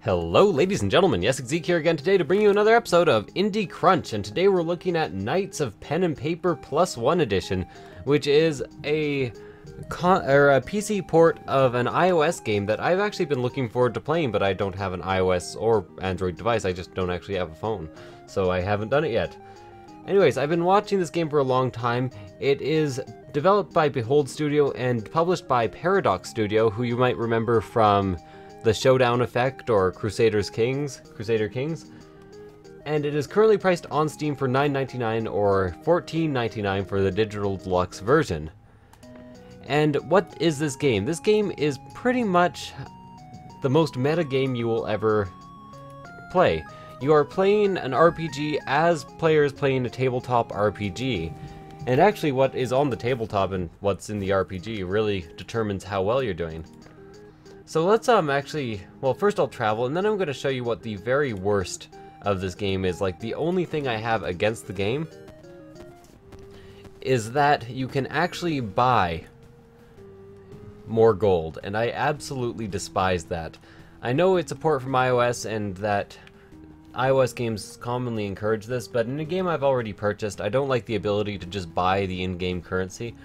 Hello ladies and gentlemen, Yessik here again today to bring you another episode of Indie Crunch, and today we're looking at Knights of Pen and Paper Plus One Edition, which is a PC port of an iOS game that I've actually been looking forward to playing, but I don't have an iOS or Android device. I just don't actually have a phone, so I haven't done it yet. Anyways, I've been watching this game for a long time. It is developed by Behold Studio and published by Paradox Studio, who you might remember from the Showdown Effect or Crusader Kings, and it is currently priced on Steam for $9.99 or $14.99 for the digital deluxe version. And what is this game? This game is pretty much the most meta game you will ever play. You are playing an RPG as players playing a tabletop RPG. And actually what is on the tabletop and what's in the RPG really determines how well you're doing. So let's first I'll travel, and then I'm going to show you what the very worst of this game is. Like, the only thing I have against the game is that you can actually buy more gold, and I absolutely despise that. I know it's a port from iOS and that iOS games commonly encourage this, but in a game I've already purchased, I don't like the ability to just buy the in-game currency.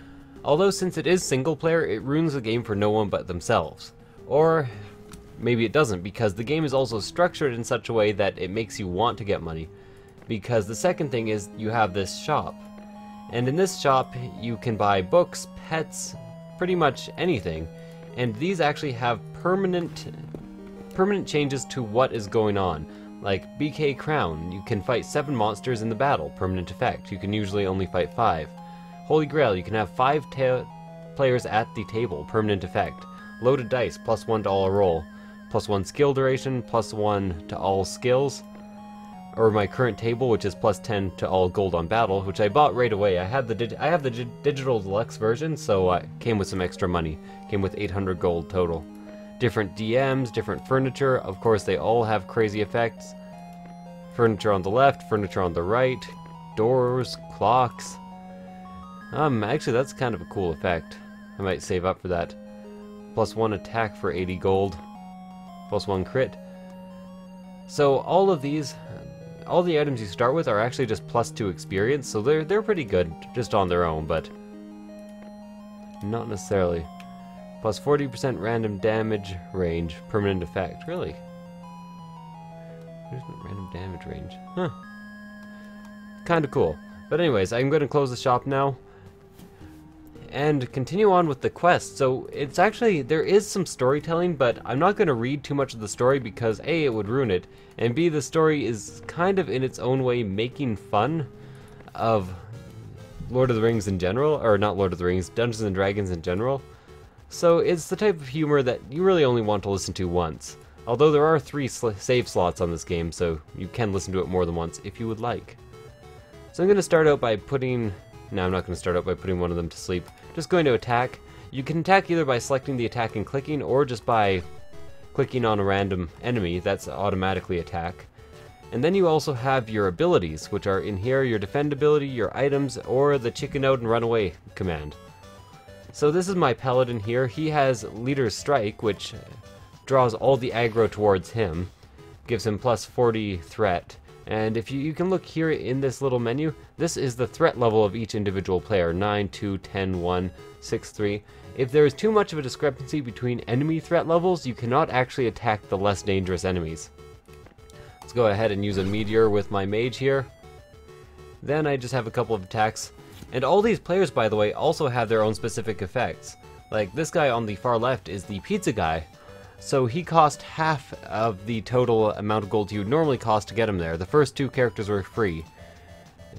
Although since it is single player, it ruins the game for no one but themselves. Or maybe it doesn't, because the game is also structured in such a way that it makes you want to get money. Because the second thing is you have this shop. And in this shop you can buy books, pets, pretty much anything. And these actually have permanent changes to what is going on. Like BK Crown, you can fight 7 monsters in the battle, permanent effect. You can usually only fight 5. Holy Grail, you can have 5 players at the table, permanent effect. Loaded dice, +1 to all roll, +1 skill duration, +1 to all skills. Or my current table, which is +10 to all gold on battle, which I bought right away. I have the digital deluxe version, so it came with some extra money. Came with 800 gold total. Different DMs, different furniture. Of course, they all have crazy effects. Furniture on the left, furniture on the right, doors, clocks. Actually, that's kind of a cool effect. I might save up for that. +1 attack for 80 gold, +1 crit. So all of these, all the items you start with are actually just +2 experience, so they're pretty good just on their own, but not necessarily. +40% random damage range, permanent effect. Really? There's no random damage range. Huh. Kinda cool. But anyways, I'm going to close the shop now and continue on with the quest. So it's actually, there is some storytelling, but I'm not going to read too much of the story because A, it would ruin it, and B, the story is kind of in its own way making fun of Lord of the Rings in general, or not Lord of the Rings, Dungeons and Dragons in general. So it's the type of humor that you really only want to listen to once. Although there are 3 save slots on this game, so you can listen to it more than once if you would like. So I'm going to start out by putting... No, I'm not going to start out by putting one of them to sleep. Just going to attack. You can attack either by selecting the attack and clicking, or just by clicking on a random enemy. That's automatically attack. And then you also have your abilities, which are in here, your defend ability, your items, or the chicken out and run away command. So this is my paladin here. He has Leader's Strike, which draws all the aggro towards him. Gives him +40 threat. And if you can look here in this little menu, this is the threat level of each individual player, 9, 2, 10, 1, 6, 3. If there is too much of a discrepancy between enemy threat levels, you cannot actually attack the less dangerous enemies. Let's go ahead and use a meteor with my mage here. Then I just have a couple of attacks. And all these players, by the way, also have their own specific effects. Like this guy on the far left is the pizza guy. So he cost half of the total amount of gold you would normally cost to get him there. The first 2 characters were free.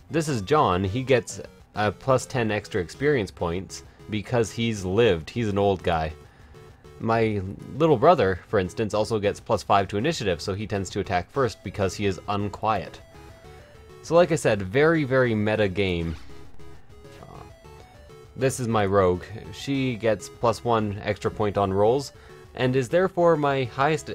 This is John. He gets a +10 extra experience points because he's lived. He's an old guy. My little brother, for instance, also gets +5 to initiative, so he tends to attack first because he is unquiet. So like I said, very, very meta game. This is my rogue. She gets +1 extra point on rolls, and is therefore my highest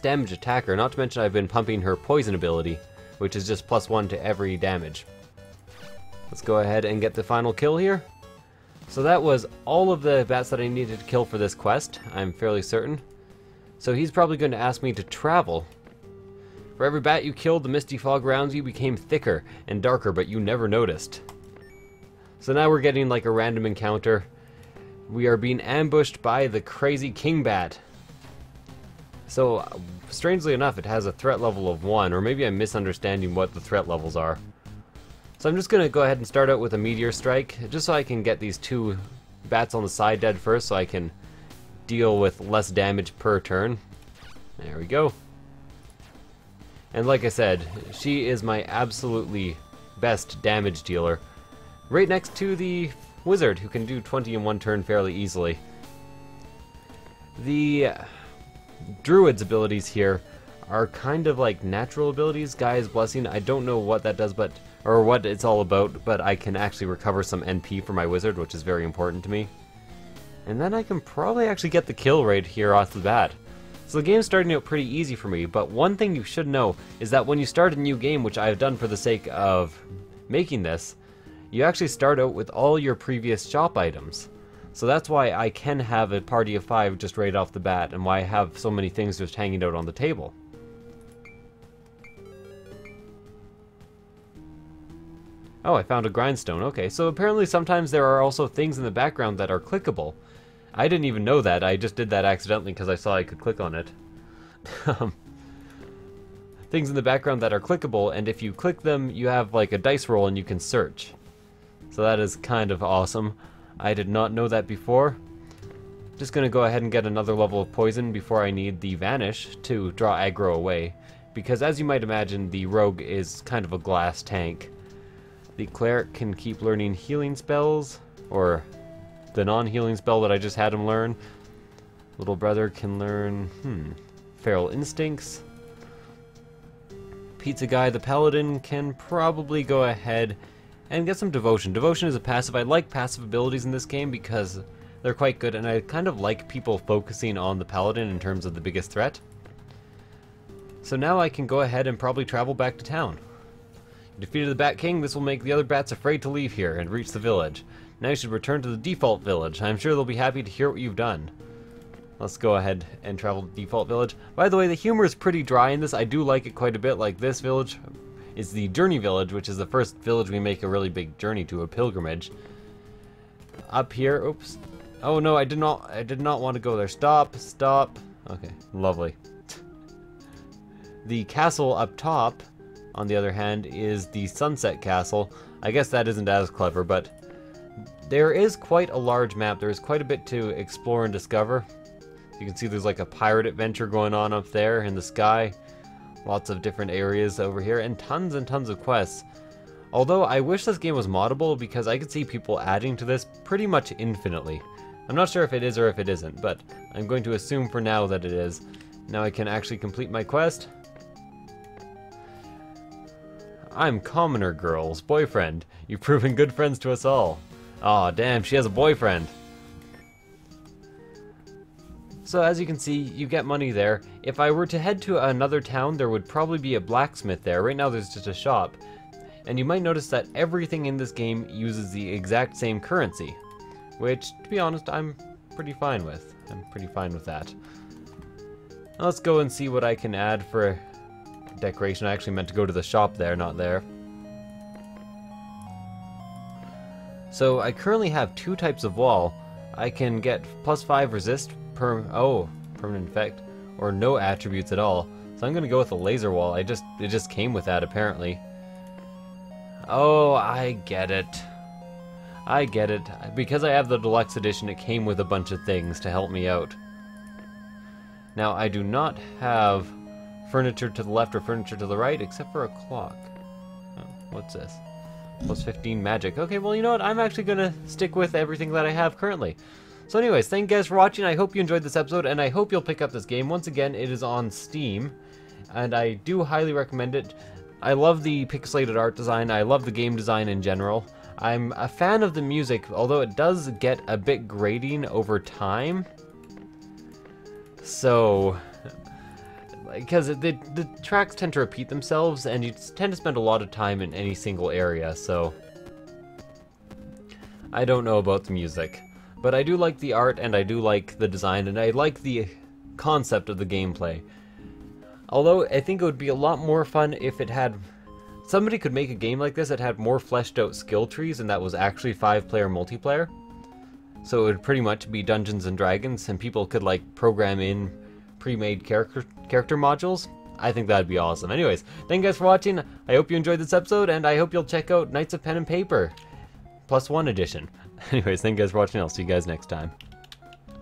damage attacker, not to mention I've been pumping her poison ability, which is just +1 to every damage. Let's go ahead and get the final kill here. So that was all of the bats that I needed to kill for this quest, I'm fairly certain. So he's probably going to ask me to travel. For every bat you killed, the misty fog around you became thicker and darker, but you never noticed. So now we're getting like a random encounter. We are being ambushed by the crazy king bat. So, strangely enough, it has a threat level of 1, or maybe I'm misunderstanding what the threat levels are. So I'm just going to go ahead and start out with a meteor strike, just so I can get these 2 bats on the side dead first, so I can deal with less damage per turn. There we go. And like I said, she is my absolutely best damage dealer. Right next to the wizard, who can do 20 in 1 turn fairly easily. The druid's abilities here are kind of like natural abilities. Guy's Blessing, I don't know what that does, or what it's all about, but I can actually recover some NP for my wizard, which is very important to me. And then I can probably actually get the kill right here off the bat. So the game's starting out pretty easy for me, but one thing you should know is that when you start a new game, which I've done for the sake of making this, you actually start out with all your previous shop items. So that's why I can have a party of 5 just right off the bat, and why I have so many things just hanging out on the table. Oh, I found a grindstone. Okay, so apparently sometimes there are also things in the background that are clickable. I didn't even know that. I just did that accidentally because I saw I could click on it. Things in the background that are clickable, and if you click them, you have like a dice roll and you can search. So that is kind of awesome. I did not know that before. Just gonna go ahead and get another level of poison before I need the Vanish to draw aggro away. Because as you might imagine, the rogue is kind of a glass tank. The cleric can keep learning healing spells, or the non-healing spell that I just had him learn. Little brother can learn, Feral Instincts. Pizza Guy the Paladin can probably go ahead and get some Devotion. Devotion is a passive. I like passive abilities in this game because they're quite good, and I kind of like people focusing on the Paladin in terms of the biggest threat. So now I can go ahead and probably travel back to town. You defeated the Bat King. This will make the other bats afraid to leave here and reach the village. Now you should return to the default village. I'm sure they'll be happy to hear what you've done. Let's go ahead and travel to the default village. By the way, the humor is pretty dry in this. I do like it quite a bit. Like this village is the Journey Village, which is the first village we make a really big journey to, a pilgrimage. Up here, oops. Oh no, I did not want to go there. Stop. Okay, lovely. The castle up top, on the other hand, is the Sunset Castle. I guess that isn't as clever, but there is quite a large map. There is quite a bit to explore and discover. You can see there's like a pirate adventure going on up there in the sky. Lots of different areas over here, and tons of quests. Although I wish this game was moddable, because I could see people adding to this pretty much infinitely. I'm not sure if it is or if it isn't, but I'm going to assume for now that it is. Now I can actually complete my quest. I'm Commoner Girl's boyfriend. You've proven good friends to us all. Aw, damn, she has a boyfriend. So as you can see, you get money there. If I were to head to another town, there would probably be a blacksmith there. Right now there's just a shop. And you might notice that everything in this game uses the exact same currency. Which, to be honest, I'm pretty fine with. I'm pretty fine with that. Now let's go and see what I can add for decoration. I actually meant to go to the shop there, not there. So I currently have 2 types of wall. I can get +5 resist, permanent effect, or no attributes at all. So I'm gonna go with a laser wall. It just came with that apparently. Oh, I get it. I get it. Because I have the deluxe edition, it came with a bunch of things to help me out. Now I do not have furniture to the left or furniture to the right, except for a clock. Oh, what's this? +15 magic. Okay, well, you know what? I'm actually gonna stick with everything that I have currently. So anyways, thank you guys for watching. I hope you enjoyed this episode, and I hope you'll pick up this game. Once again, it is on Steam, and I do highly recommend it. I love the pixelated art design. I love the game design in general. I'm a fan of the music, although it does get a bit grating over time. So, because the tracks tend to repeat themselves, and you tend to spend a lot of time in any single area, so I don't know about the music. But I do like the art, and I do like the design, and I like the concept of the gameplay. Although I think it would be a lot more fun if it had... Somebody could make a game like this that had more fleshed out skill trees and that was actually 5-player multiplayer. So it would pretty much be Dungeons and Dragons and people could like program in pre-made character modules. I think that'd be awesome. Anyways, thank you guys for watching. I hope you enjoyed this episode and I hope you'll check out Knights of Pen and Paper +1 edition. Anyways, thank you guys for watching. I'll see you guys next time.